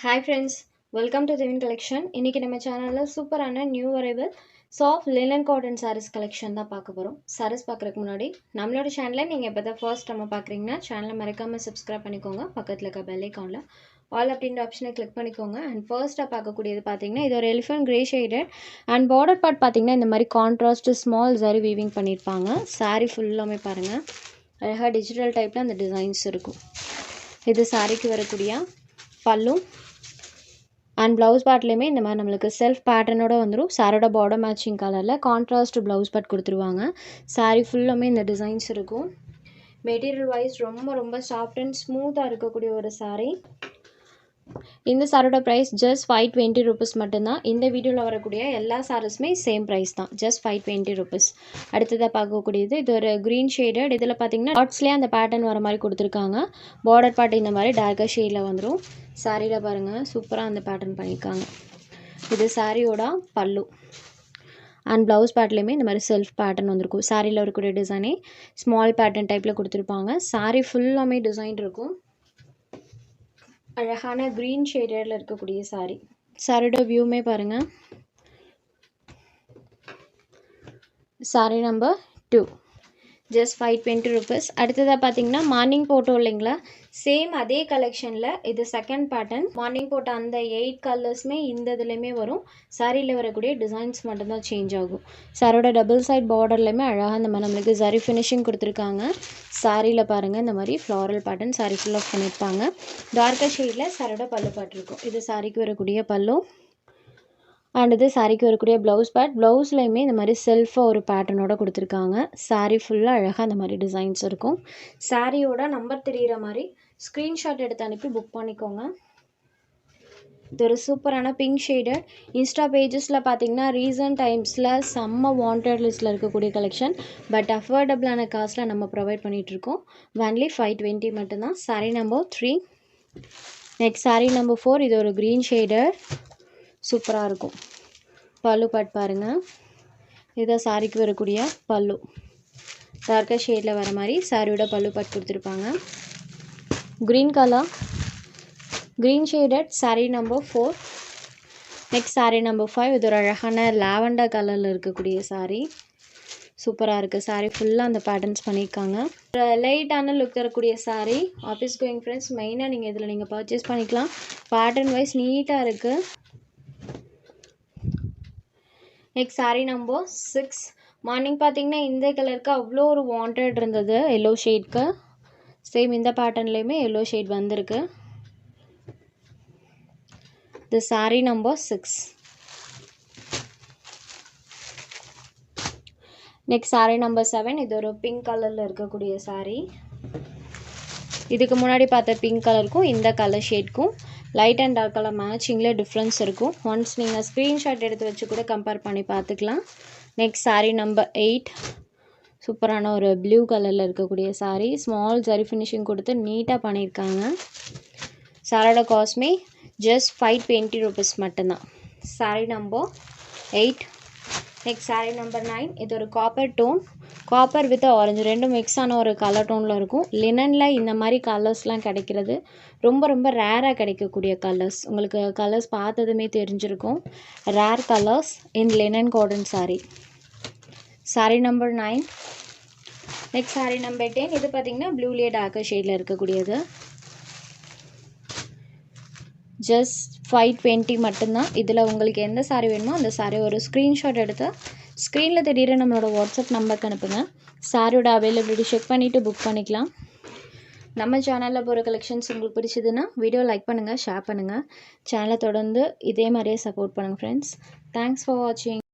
Hi friends, welcome to Devin Collection. இன்னைக்கு நம்ம சேனல்ல சூப்பரான new arrival soft linen cotton sarees collection தான் பார்க்க போறோம். sarees பார்க்கறதுக்கு முன்னாடி நம்மளோட சேனலை நீங்க இப்பதான் ஃபர்ஸ்ட் டைம் பார்க்கறீங்கன்னா சேனலை மறக்காம subscribe பண்ணிக்கோங்க. பக்கத்துல இருக்க bell iconல ஆல் அப்படின்ற ஆப்ஷனை கிளிக் பண்ணிக்கோங்க. அண்ட் ஃபர்ஸ்டா பார்க்கக்கூடியது பாத்தீங்கன்னா இது ஒரு elephant grey shaded and border part பாத்தீங்கன்னா இந்த மாதிரி கான்ட்ராஸ்ட் ஸ்மால் ஜரி வீவிங் பண்ணிருப்பாங்க. saree ஃபுல்லாமே பாருங்க. அழகா டிஜிட்டல் டைப்ல அந்த டிசைன்ஸ் இருக்கும். இது சாரிக்கு வரக்கூடிய பல்லு அண்ட் ப்ளவுஸ் பார்ட்லேயுமே இந்த மாதிரி நம்மளுக்கு செல்ஃப் பேட்டர்னோட வந்துடும். சாரோட பார்டர் மேட்சிங் கலரில் கான்ட்ராஸ்ட் ப்ளவுஸ் பார்ட் கொடுத்துருவாங்க. சாரீ ஃபுல்லுமே இந்த டிசைன்ஸ் இருக்கும். மெட்டீரியல் வைஸ் ரொம்ப சாஃப்ட் அண்ட் ஸ்மூத்தாக இருக்கக்கூடிய ஒரு சாரீ. இந்த சாரோட ப்ரைஸ் ஜஸ்ட் 520 rupees மட்டும்தான். இந்த வீடியோவில் வரக்கூடிய எல்லா சாரீஸுமே சேம் ப்ரைஸ் தான், ஜஸ்ட் 520 rupees. அடுத்ததாக பார்க்கக்கூடியது இது ஒரு க்ரீன் ஷேடட். இதில் பார்த்தீங்கன்னா டாட்ஸ்லேயே அந்த பேட்டர்ன் வர மாதிரி கொடுத்துருக்காங்க. பார்டர் பார்ட் இந்த மாதிரி டார்க்கர் ஷேடில் வந்துடும். சாரியில் பாருங்கள் சூப்பராக அந்த பேட்டர்ன் பண்ணியிருக்காங்க. இது சாரியோட பல்லு அண்ட் ப்ளவுஸ் பேட்லேயுமே இந்த மாதிரி செல்ஃப் பேட்டர்ன் வந்திருக்கும். சாரியில் வரக்கூடிய டிசைனே ஸ்மால் பேட்டர்ன் டைப்பில் கொடுத்துருப்பாங்க. சாரி ஃபுல்லாமே டிசைன் இருக்கும். அழகான க்ரீன் ஷேடரில் இருக்கக்கூடிய சாரீ. சாரியோட வியூமே பாருங்கள். Sari number 2 just 520 rupees. அடுத்ததாக பார்த்தீங்கன்னா மார்னிங் போட்டோம் இல்லைங்களா, சேம் அதே கலெக்ஷனில் இது செகண்ட் பேட்டர்ன். மார்னிங் போட்ட அந்த 8 கலர்ஸுமே இந்த இதுலேயுமே வரும். சாரியில் வரக்கூடிய டிசைன்ஸ் மட்டும்தான் சேஞ்ச் ஆகும். சாரோட டபுள் சைட் பார்டர்லையுமே அழகாக இந்த மாதிரி நம்மளுக்கு சரி ஃபினிஷிங் கொடுத்துருக்காங்க. சாரியில் பாருங்கள் இந்த மாதிரி ஃப்ளாரல் பேட்டர்ன் சாரி ஃபுல்லாக பண்ணியிருப்பாங்க. டார்க்கர் ஷேடில் சாரோட பல்லு பாட்டிருக்கும். இது சாரிக்கு வரக்கூடிய பல்லு அண்ட் இது சாரிக்கு வரக்கூடிய ப்ளவுஸ் பார்ட். ப்ளவுஸ்லையுமே இந்த மாதிரி செல்ஃபாக ஒரு பேட்டர்னோட கொடுத்துருக்காங்க. சாரீ ஃபுல்லாக அழகாக அந்த மாதிரி டிசைன்ஸ் இருக்கும். சாரியோட நம்பர் தெரிகிற மாதிரி ஸ்க்ரீன்ஷாட் எடுத்து அனுப்பி புக் பண்ணிக்கோங்க. இது ஒரு சூப்பரான பிங்க் ஷேடட். இன்ஸ்டா பேஜஸில் பார்த்தீங்கன்னா ரீசன்ட் டைம்ஸில் செம்ம வாண்டட் லிஸ்ட்டில் இருக்கக்கூடிய கலெக்ஷன். பட் அஃபோர்டபுளான காஸ்ட்டில் நம்ம ப்ரொவைட் பண்ணிகிட்ருக்கோம். ஒன்லி 520 மட்டும்தான். Sari number 3. Next sari number 4. இது ஒரு க்ரீன் ஷேடட். சூப்பராக இருக்கும். பல்லு பார்ட் பாருங்கள். இதுதான் சாரிக்கு வரக்கூடிய பல்லு. டார்க்கர் ஷேடில் வர மாதிரி சாரியோட பல்லு பார்ட் கொடுத்துருப்பாங்க. Green colour green shaded sari number 4. Next sari number 5. இது ஒரு அழகான லாவெண்டர் கலரில் இருக்கக்கூடிய சாரீ. சூப்பராக இருக்குது. சாரீ ஃபுல்லாக அந்த பேட்டர்ன்ஸ் பண்ணியிருக்காங்க. லைட்டான லுக் தரக்கூடிய சாரீ. ஆஃபீஸ் கோயிங் ஃப்ரெண்ட்ஸ் மெயினாக நீங்கள் இதில் நீங்கள் பர்ச்சேஸ் பண்ணிக்கலாம். பேட்டர்ன் வைஸ் நீட்டாக இருக்குது. Next sari number 6. மார்னிங் பார்த்தீங்கன்னா இந்த கலருக்கு அவ்வளோ ஒரு வாண்டட் இருந்தது, எல்லோ ஷேட்க்கு. சேம் இந்த பேட்டர்ன்லேயுமே எல்லோ ஷேட் வந்திருக்கு. இது sari number 6. Next sari number 7. இது ஒரு பிங்க் கலரில் இருக்கக்கூடிய சாரீ. இதுக்கு முன்னாடி பார்த்த பிங்க் கலருக்கும் இந்த கலர் ஷேட்க்கும் லைட் அண்ட் டார்க் கலர் மேட்சிங்கில் டிஃப்ரென்ஸ் இருக்கும். ஒன்ஸ் நீங்கள் ஸ்க்ரீன்ஷாட் எடுத்து வச்சு கூட கம்பேர் பண்ணி பார்த்துக்கலாம். Next sari number 8. சூப்பரான ஒரு ப்ளூ கலரில் இருக்கக்கூடிய சாரீ. ஸ்மால் ஜரி ஃபினிஷிங் கொடுத்து நீட்டாக பண்ணியிருக்காங்க. சாரோட காஸ்ட்மே ஜஸ்ட் 520 rupees மட்டும்தான். Sari number 8. Next sari number 9. இது ஒரு copper tone. Copper with orange ரெண்டும் மிக்ஸ் ஆன ஒரு கலர் டோனில் இருக்கும். லினனில் இந்த மாதிரி கலர்ஸ்லாம் கிடைக்கிறது ரொம்ப ரேராக கிடைக்கக்கூடிய கலர்ஸ். உங்களுக்கு கலர்ஸ் பார்த்ததுமே தெரிஞ்சிருக்கும். ரேர் கலர்ஸ் இன் linen cotton sari. Sari number 9. Next sari number 10. இது பார்த்தீங்கன்னா ப்ளூலேயே டார்க்கர் ஷேடில் இருக்கக்கூடியது. ஜஸ்ட் 520 மட்டும்தான். இதில் உங்களுக்கு எந்த சாரீ வேணுமோ அந்த சாரீ ஒரு ஸ்க்ரீன்ஷாட் எடுத்து ஸ்க்ரீனில் தெரியுற நம்மளோட வாட்ஸ்அப் நம்பருக்கு அனுப்புங்க. சாரியோட அவைலபிலிட்டி செக் பண்ணிவிட்டு புக் பண்ணிக்கலாம். நம்ம சேனலில் போகிற கலெக்ஷன்ஸ் உங்களுக்கு பிடிச்சதுன்னா வீடியோ லைக் பண்ணுங்கள், ஷேர் பண்ணுங்கள். சேனலை தொடர்ந்து இதே மாதிரியே சப்போர்ட் பண்ணுங்கள் ஃப்ரெண்ட்ஸ். தேங்க்ஸ் ஃபார் வாட்சிங்.